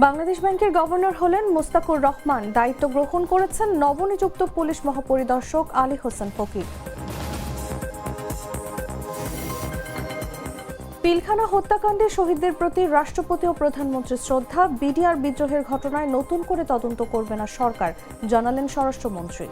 বাংলাদেশ ব্যাংকের গভর্নর হলেন মুস্তাকুর রহমান। দায়িত্ব গ্রহণ করেছেন নবনিযুক্ত পুলিশ মহাপরিদর্শক আলী হোসেন ফকির। পিলখানা হত্যাকাণ্ডে শহীদদের প্রতি রাষ্ট্রপতি ও প্রধানমন্ত্রীর শ্রদ্ধা। বিডিআর বিদ্রোহের ঘটনায় নতুন করে তদন্ত করবে না সরকার, জানালেন স্বরাষ্ট্রমন্ত্রী।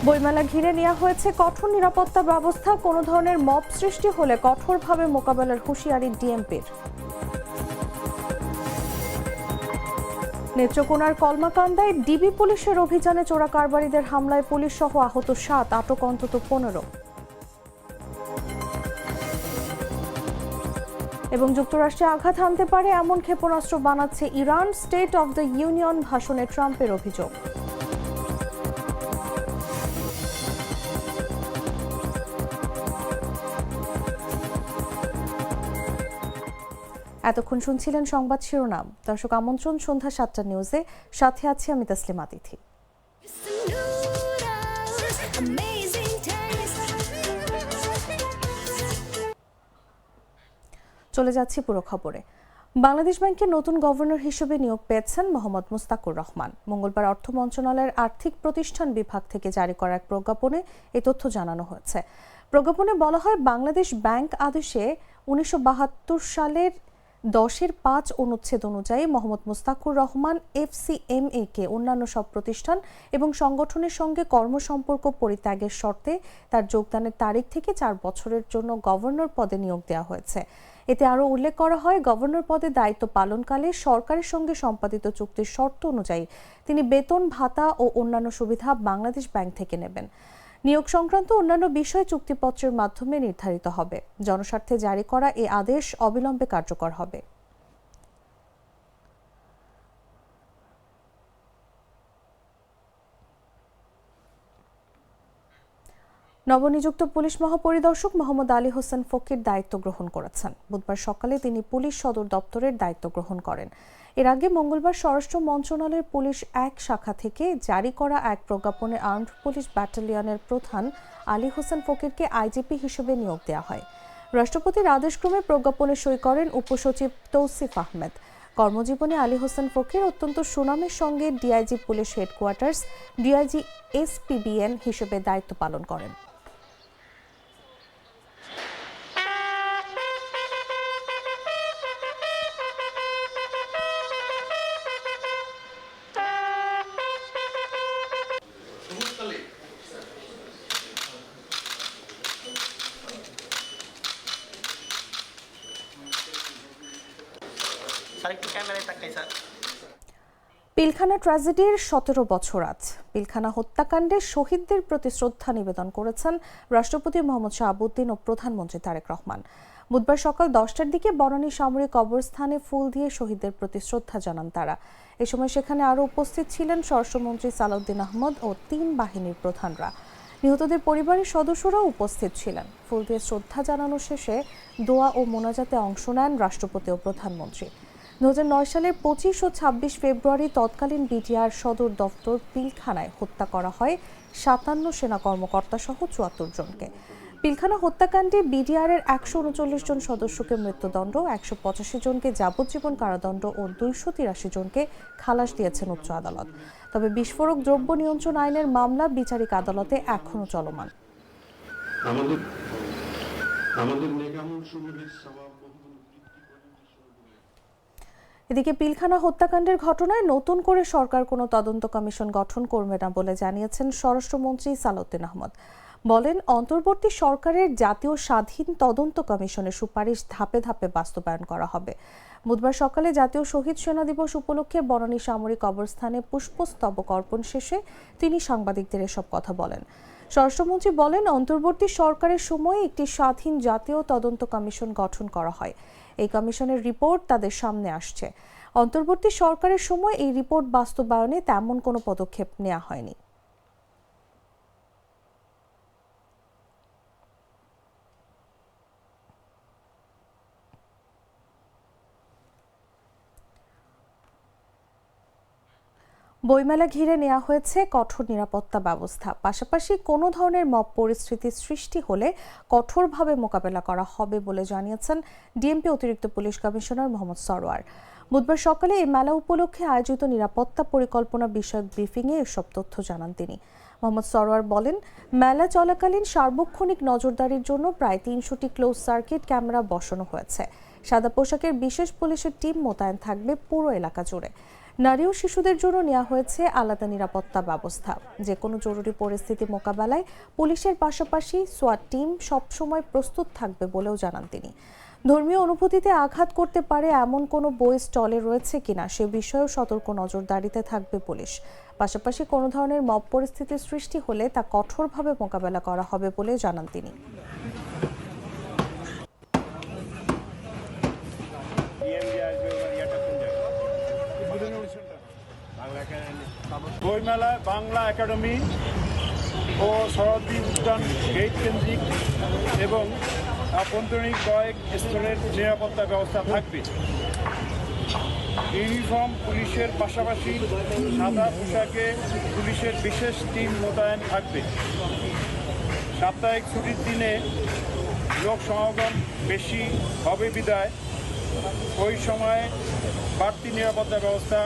বইমেলা ঘিরে নেওয়া হয়েছে কঠোর নিরাপত্তা ব্যবস্থা। কোনো ধরনের মব সৃষ্টি হলে কঠোরভাবে মোকাবেলার হুঁশিয়ারি ডিএমপির। নেত্রকোনার কলমাকান্দায় ডিবি পুলিশের অভিযানে চোরা কারবারিদের হামলায় পুলিশ সহ আহত 7, আটক অন্তত 15। এবং যুক্তরাষ্ট্রে আঘাত হানতে পারে এমন ক্ষেপণাস্ত্র বানাচ্ছে Iran. State of the union ভাষণে ট্রাম্পের অভিযোগ। এতক্ষণ শুনছিলেন সংবাদ শিরোনাম। দর্শক, আমন্ত্রণ সন্ধ্যা 7টা নিউজে, সাথে আছি আমি তাসলিমা তিথি। চলে যাচ্ছি পুরো খবরে। বাংলাদেশ ব্যাংকের নতুন গভর্নর হিসেবে নিয়োগ পেয়েছেন মোহাম্মদ মুস্তাকুর রহমান। মঙ্গলবার অর্থ মন্ত্রণালয়ের আর্থিক প্রতিষ্ঠান বিভাগ থেকে জারি করা এক প্রজ্ঞাপনে এই তথ্য জানানো হয়েছে। প্রজ্ঞাপনে বলা হয়, বাংলাদেশ ব্যাংক আদেশে 1972 সালের 10-5 অনুচ্ছেদ অনুযায়ী মোহাম্মদ মুস্তাকুর রহমান এফসিএমএ কে অন্যান্য সব প্রতিষ্ঠান এবং সংগঠনের সঙ্গে কর্মসম্পর্ক পরিত্যাগের শর্তে তার যোগদানের তারিখ থেকে 4 বছরের জন্য গভর্নর পদে নিয়োগ দেওয়া হয়েছে। এতে আরও উল্লেখ করা হয়, গভর্নর পদে দায়িত্ব পালনকালে সরকারের সঙ্গে সম্পাদিত চুক্তির শর্ত অনুযায়ী তিনি বেতন, ভাতা ও অন্যান্য সুবিধা বাংলাদেশ ব্যাংক থেকে নেবেন। নিয়োগ সংক্রান্ত অন্যান্য বিষয় চুক্তিপত্রের মাধ্যমে নির্ধারিত হবে। জনস্বার্থে জারি করা এ আদেশ অবিলম্বে কার্যকর হবে। নবনিযুক্ত পুলিশ মহাপরিদর্শক মোহাম্মদ আলী হোসেন ফকির দায়িত্ব গ্রহণ করেছেন। বুধবার সকালে তিনি পুলিশ সদর দপ্তরের দায়িত্ব গ্রহণ করেন। এর আগে মঙ্গলবার স্বরাষ্ট্র মন্ত্রণালয়ের পুলিশ 1 শাখা থেকে জারি করা এক প্রজ্ঞাপনে আর্মড পুলিশ ব্যাটালিয়নের প্রধান আলী হোসেন ফকিরকে আইজিপি হিসেবে নিয়োগ দেওয়া হয়। রাষ্ট্রপতির আদেশক্রমে প্রজ্ঞাপনে সই করেন উপসচিব তৌসিফ আহমেদ। কর্মজীবনে আলী হোসেন ফকির অত্যন্ত সুনামের সঙ্গে ডিআইজি পুলিশ হেডকোয়ার্টার্স, ডিআইজি এসপিবিএন হিসেবে দায়িত্ব পালন করেন। পিলখানা ট্র্যাজেডির 17 বছর আজ। পিলখানা হত্যাকাণ্ডে শহীদদের প্রতি শ্রদ্ধা নিবেদন করেছেন রাষ্ট্রপতি মোহাম্মদ শাহাবুদ্দিন ও প্রধানমন্ত্রী তারেক রহমান। বুধবার সকাল 10টার দিকে বনানী সামরিক কবরস্থানে ফুল দিয়ে শহীদদের প্রতি শ্রদ্ধা জানান তারা। এ সময় সেখানে আরও উপস্থিত ছিলেন স্বরাষ্ট্রমন্ত্রী সালাউদ্দিন আহমদ ও 3 বাহিনীর প্রধানরা। নিহতদের পরিবারের সদস্যরাও উপস্থিত ছিলেন। ফুল দিয়ে শ্রদ্ধা জানানো শেষে দোয়া ও মোনাজাতে অংশ নেন রাষ্ট্রপতি ও প্রধানমন্ত্রী। 2009 সালের 25 ও 26 ফেব্রুয়ারি তৎকালীন বিডিআর সদর দফতর পিলখানায় হত্যা করা হয় 57 সেনা কর্মকর্তা সহ 74 জনকে। পিলখানা হত্যাকাণ্ডে বিডিআর এর 139 জন সদস্যকে মৃত্যুদণ্ড, 185 জনকে যাবজ্জীবন কারাদণ্ড ও 283 জনকে খালাস দিয়েছেন উচ্চ আদালত। তবে বিস্ফোরক দ্রব্য নিয়ন্ত্রণ আইনের মামলা বিচারিক আদালতে এখনো চলমান। এদিকে পিলখানা হত্যাকাণ্ডের ঘটনায় নতুন করে সরকার কোনো তদন্ত কমিশন গঠন করবে না বলে জানিয়েছেন স্বরাষ্ট্রমন্ত্রী সালাউদ্দিন আহমদ। বলেন, অন্তর্বর্তী সরকারের জাতীয় স্বাধীন তদন্ত কমিশনের সুপারিশ ধাপে ধাপে বাস্তবায়ন করা হবে। বুধবার সকালে জাতীয় শহীদ সেনা দিবস উপলক্ষে বনানী সামরিক কবরস্থানে পুষ্পস্তবক অর্পণ শেষে তিনি সাংবাদিকদের এসব কথা বলেন। স্বরাষ্ট্রমন্ত্রী বলেন, অন্তর্বর্তী সরকারের সময়ে একটি স্বাধীন জাতীয় তদন্ত কমিশন গঠন করা হয়। এই কমিশনের রিপোর্ট তাদের সামনে আসছে। অন্তর্বর্তী সরকারের সময় এই রিপোর্ট বাস্তবায়নে তেমন কোনো পদক্ষেপ নেওয়া হয়নি। বইমেলা ঘিরে নেওয়া হয়েছে কঠোর নিরাপত্তা ব্যবস্থা। পাশাপাশি কোনো ধরনের মব পরিস্থিতি সৃষ্টি হলে কঠোরভাবে মোকাবেলা করা হবে বলে জানিয়েছেন ডিএমপি অতিরিক্ত পুলিশ কমিশনার মোহাম্মদ সরওয়ার। বুধবার সকালে এই মেলা উপলক্ষে আয়োজিত নিরাপত্তা পরিকল্পনা বিষয়ক ব্রিফিংয়ে এসব তথ্য জানান তিনি। মোহাম্মদ সরোয়ার বলেন, মেলা চলাকালীন সার্বক্ষণিক নজরদারির জন্য প্রায় ৩০০টি ক্লোজ সার্কিট ক্যামেরা বসানো হয়েছে। সাদা পোশাকের বিশেষ পুলিশের টিম মোতায়েন থাকবে পুরো এলাকা জুড়ে। নারী ও শিশুদের জন্য নেওয়া হয়েছে আলাদা নিরাপত্তা ব্যবস্থা। যে কোনো জরুরি পরিস্থিতি মোকাবেলায় পুলিশের পাশাপাশি সোয়াট টিম সবসময় প্রস্তুত থাকবে বলেও জানান তিনি। ধর্মীয় অনুভূতিতে আঘাত করতে পারে এমন কোনো বই স্টলে রয়েছে কিনা সে বিষয়েও সতর্ক নজরদারিতে থাকবে পুলিশ। পাশাপাশি কোনো ধরনের মব পরিস্থিতির সৃষ্টি হলে তা কঠোরভাবে মোকাবেলা করা হবে বলে জানান তিনি। বইমেলা বাংলা একাডেমি ও সরহদ্দি উদ্যান গেট কেন্দ্রিক এবং আভ্যন্তরীণ কয়েক স্তরের নিরাপত্তা ব্যবস্থা থাকবে। ইউনিফর্ম পুলিশের পাশাপাশি সাদা পোশাকে পুলিশের বিশেষ টিম মোতায়েন থাকবে। সাপ্তাহিক ছুটির দিনে লোক সমাগম বেশি হবে বিদায় ওই সময়ে বাড়তি নিরাপত্তা ব্যবস্থা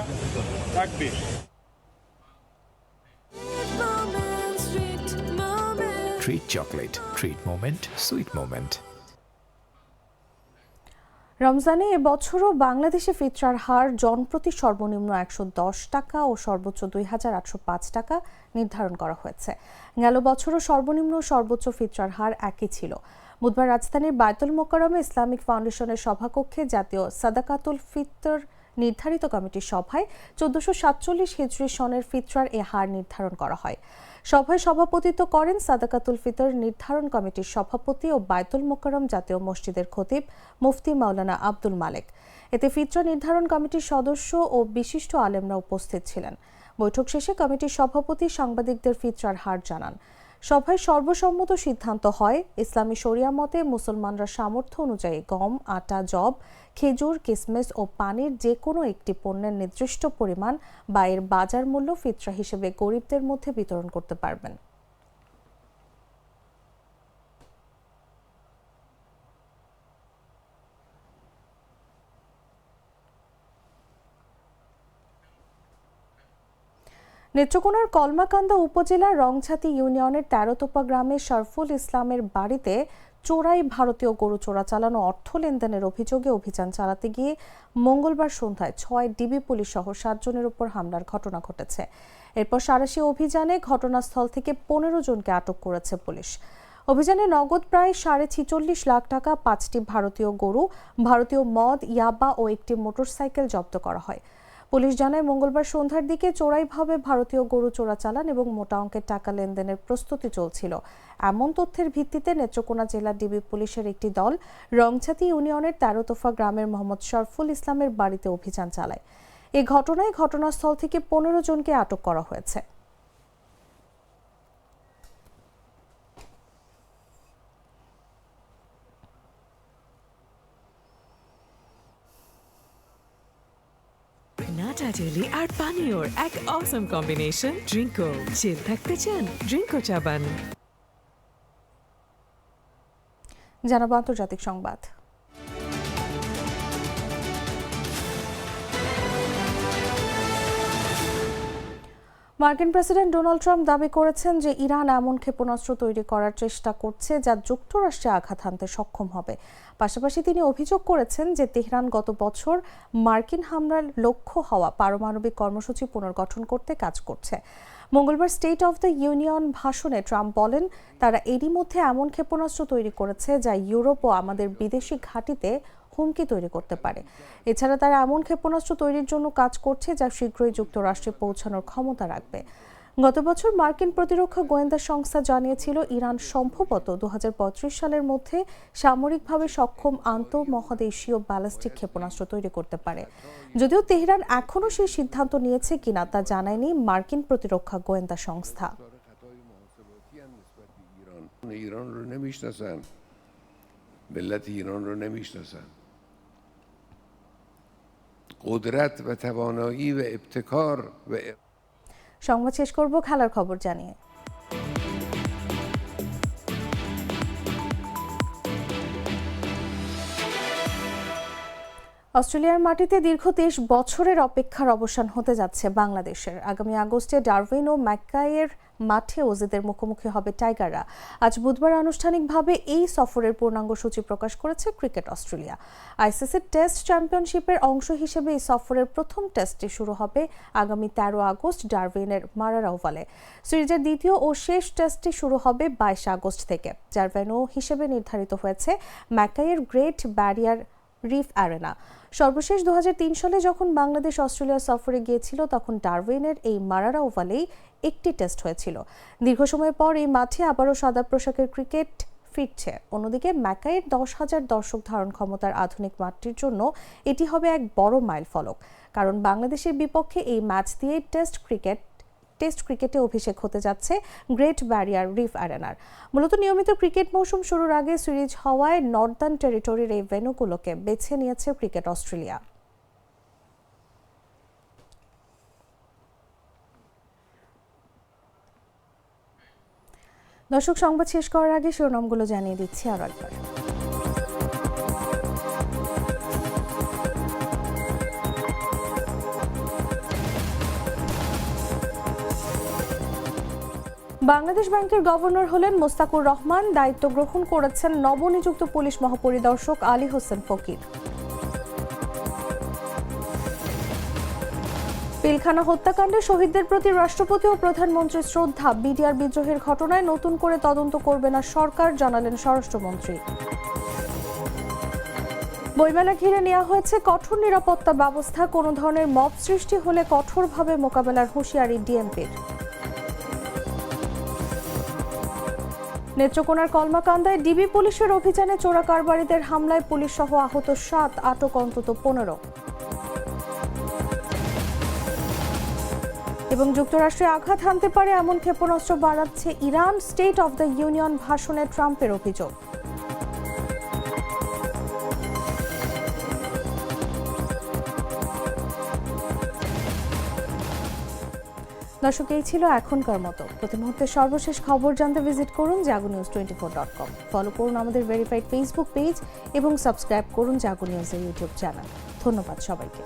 থাকবে। Treat chocolate. Treat moment. Sweet moment. রমজানে এবছরও বাংলাদেশে ফিতরার হার জনপ্রতি সর্বনিম্ন ১১০ টাকা ও সর্বোচ্চ ২,৮০৫ টাকা নির্ধারণ করা হয়েছে। গেল বছরও সর্বনিম্ন ও সর্বোচ্চ ফিতরার হার একই ছিল। বুধবার রাজধানীর বায়তুল মোকাররমে ইসলামিক ফাউন্ডেশনের সভাকক্ষে জাতীয় সাদাকাতুল ফিতর নির্ধারিত কমিটির সভায় ১৪৪৭ হিজরি সনের ফিতরার এ হার নির্ধারণ করা হয়। সভায় সভাপতিত্ব করেন সাদাকাতুল ফিতর নির্ধারণ কমিটির সভাপতি ও বায়তুল মোকাররম জাতীয় মসজিদের খতিব মুফতি মাওলানা আব্দুল মালেক। এতে ফিতরা নির্ধারণ কমিটির সদস্য ও বিশিষ্ট আলেমরা উপস্থিত ছিলেন। বৈঠক শেষে কমিটির সভাপতি সাংবাদিকদের ফিতরার হার জানান। সভায় সর্বসম্মত সিদ্ধান্ত হয়, ইসলামী শরিয়া মতে মুসলমানরা সামর্থ্য অনুযায়ী গম, আটা, যব, খেজুর, কিসমিস ও পানির যে কোনো একটি পণ্যের নির্দিষ্ট পরিমাণ বা এর বাজার মূল্য ফিতরা হিসেবে গরিবদের মধ্যে বিতরণ করতে পারবেন। নেত্রকোনার কলমাকান্দা উপজেলার রংছাতি ইউনিয়নের ১৩তোপা গ্রামের শরফুল ইসলামের বাড়িতে চোরাই ভারতীয় গরু চোরাচালান ও অর্থ লেনদেনের অভিযোগে অভিযান চালাতে গিয়ে মঙ্গলবার সন্ধ্যায় ৬ ডিবি পুলিশ সহ ৭ জনের উপর হামলার ঘটনা ঘটেছে। এরপর সাঁড়াশি অভিযানে ঘটনাস্থল থেকে ১৫ জনকে আটক করেছে পুলিশ। অভিযানে নগদ প্রায় ৪৬.৫ লাখ টাকা, ৫টি ভারতীয় গরু, ভারতীয় মদ, ইয়াবা ও একটি মোটরসাইকেল জব্দ করা হয়। পুলিশ জানায়, মঙ্গলবার সন্ধ্যার দিকে চোরাইভাবে ভারতীয় গরু চোরাচালান এবং মোটা অঙ্কের টাকা লেনদেনের প্রস্তুতি চলছিল। এমন তথ্যের ভিত্তিতে নেত্রকোনা জেলা ডিবি পুলিশের একটি দল রংছাতি ইউনিয়নের ১৩তোফা গ্রামের মোহাম্মদ শরফুল ইসলামের বাড়িতে অভিযান চালায়। এ ঘটনায় ঘটনাস্থল থেকে ১৫ জনকে আটক করা হয়েছে। নাটা জেলি আর পানীয়র এক অসম কম্বিনেশন। ড্রিঙ্কো চিল থাকতে চান, ড্রিঙ্কো চাবান। জানাবো আন্তর্জাতিক সংবাদ। মার্কিন প্রেসিডেন্ট ডোনাল্ড ট্রাম্প দাবি করেছেন যে ইরান এমন ক্ষেপণাস্ত্র তৈরি করার চেষ্টা করছে যা যুক্তরাষ্ট্রে আঘাত হানতে সক্ষম হবে। পাশাপাশি তিনি অভিযোগ করেছেন যে তেহরান গত বছর মার্কিন হামলার লক্ষ্য হওয়া পারমাণবিক কর্মসূচি পুনর্গঠন করতে কাজ করছে। মঙ্গলবার স্টেট অফ দ্য ইউনিয়ন ভাষণে ট্রাম্প বলেন, তারা এরই মধ্যে এমন ক্ষেপণাস্ত্র তৈরি করেছে যা ইউরোপ ও আমাদের বিদেশি ঘাঁটিতে হুমকি তৈরি করতে পারে। এছাড়া তারা এমন ক্ষেপণাস্ত্র তৈরির জন্য কাজ করছে যা শীঘ্রই যুক্তরাষ্ট্রে পৌঁছানোর ক্ষমতা রাখবে। গত বছর মার্কিন প্রতিরক্ষা গোয়েন্দা সংস্থা জানিয়েছিল ইরান সম্ভবত ২০৩৫ সালের মধ্যে সামরিকভাবে সক্ষম আন্তঃমহাদেশীয় ব্যালিস্টিক ক্ষেপণাস্ত্র তৈরি করতে পারে। যদিও তেহরান এখনও সেই সিদ্ধান্ত নিয়েছে কিনা তা জানায়নি মার্কিন প্রতিরক্ষা গোয়েন্দা সংস্থা। ملت ایران رو نمیشناسن. قدرت و توانایی و ابتکار و সংবাদ শেষ করব খেলার খবর জানিয়ে। অস্ট্রেলিয়ার মাটিতে দীর্ঘ 23 বছরের অপেক্ষার অবসান হতে যাচ্ছে বাংলাদেশের। আগামী আগস্টে ডারউইন ও ম্যাককাইয়ের মাঠে অজিদের মুখোমুখি হবে টাইগাররা। আজ বুধবার আনুষ্ঠানিকভাবে এই সফরের পূর্ণাঙ্গ সূচি প্রকাশ করেছে ক্রিকেট অস্ট্রেলিয়া। আইসিসি টেস্ট চ্যাম্পিয়নশিপের অংশ হিসেবে এই সফরের প্রথম টেস্টটি শুরু হবে আগামী 13 আগস্ট ডারউইনের মারারা ওভালে। সিরিজের দ্বিতীয় ও শেষ টেস্টটি শুরু হবে 22 আগস্ট থেকে, যার ভেন্যু হিসেবে নির্ধারিত হয়েছে ম্যাককাইয়ের গ্রেট ব্যারিয়ার রিফ অ্যারেনা। সর্বশেষ 2003 সালে যখন বাংলাদেশ অস্ট্রেলিয়া সফরে গিয়েছিল তখন ডারউইনের এই মারারা ওভালেই একটি টেস্ট হয়েছিল। দীর্ঘ সময় পর এই মাঠে আবারও সাদা পোশাকের ক্রিকেট ফিরছে। অন্যদিকে ম্যাককাইয়ের 10,000 দর্শক ধারণ ক্ষমতার আধুনিক মাঠটির জন্য এটি হবে এক বড় মাইলফলক, কারণ বাংলাদেশের বিপক্ষে এই ম্যাচ দিয়ে টেস্ট ক্রিকেটে অভিষেক হতে যাচ্ছে গ্রেট ব্যারিয়ার রিফ অ্যারেনার। মূলত নিয়মিত ক্রিকেট মৌসুম শুরুর আগে সিরিজ হওয়ায় নর্দার্ন টেরিটরির এই ভেন্যুগুলোকে বেছে নিয়েছে ক্রিকেট অস্ট্রেলিয়া। দর্শক, সংবাদ শেষ করার আগে শিরোনামগুলো জানিয়ে দিচ্ছি আরও একবার। বাংলাদেশ ব্যাংকের গভর্নর হলেন মোস্তাকুর রহমান। দায়িত্ব গ্রহণ করেছেন নবনিযুক্ত পুলিশ মহাপরিদর্শক আলী হোসেন ফকির। পিলখানা হত্যাকাণ্ডে শহীদদের প্রতি রাষ্ট্রপতি ও প্রধানমন্ত্রীর শ্রদ্ধা। বিডিআর বিদ্রোহের ঘটনায় নতুন করে তদন্ত করবে না সরকার, জানালেন স্বরাষ্ট্রমন্ত্রী। বইমেলা ঘিরে নেওয়া হয়েছে কঠোর নিরাপত্তা ব্যবস্থা। কোনো ধরনের মব সৃষ্টি হলে কঠোরভাবে মোকাবেলার হুঁশিয়ারি ডিএমপির। নেত্রকোনার কলমাকান্দায় ডিবি পুলিশের অভিযানে চোরা কারবারিদের হামলায় পুলিশ সহ আহত 7, আটক অন্তত 15। এবং যুক্তরাষ্ট্রে আঘাত হানতে পারে এমন ক্ষেপণাস্ত্র বাড়াচ্ছে Iran. State of the union ভাষণে ট্রাম্পের অভিযোগ। দর্শক, এই ছিল এখনকার মতো। প্রতি মুহূর্তে সর্বশেষ খবর জানতে ভিজিট করুন jagunews24.com। ফলো করুন আমাদের ভেরিফাইড ফেসবুক পেজ এবং সাবস্ক্রাইব করুন জাগো নিউজের ইউটিউব চ্যানেল। ধন্যবাদ সবাইকে।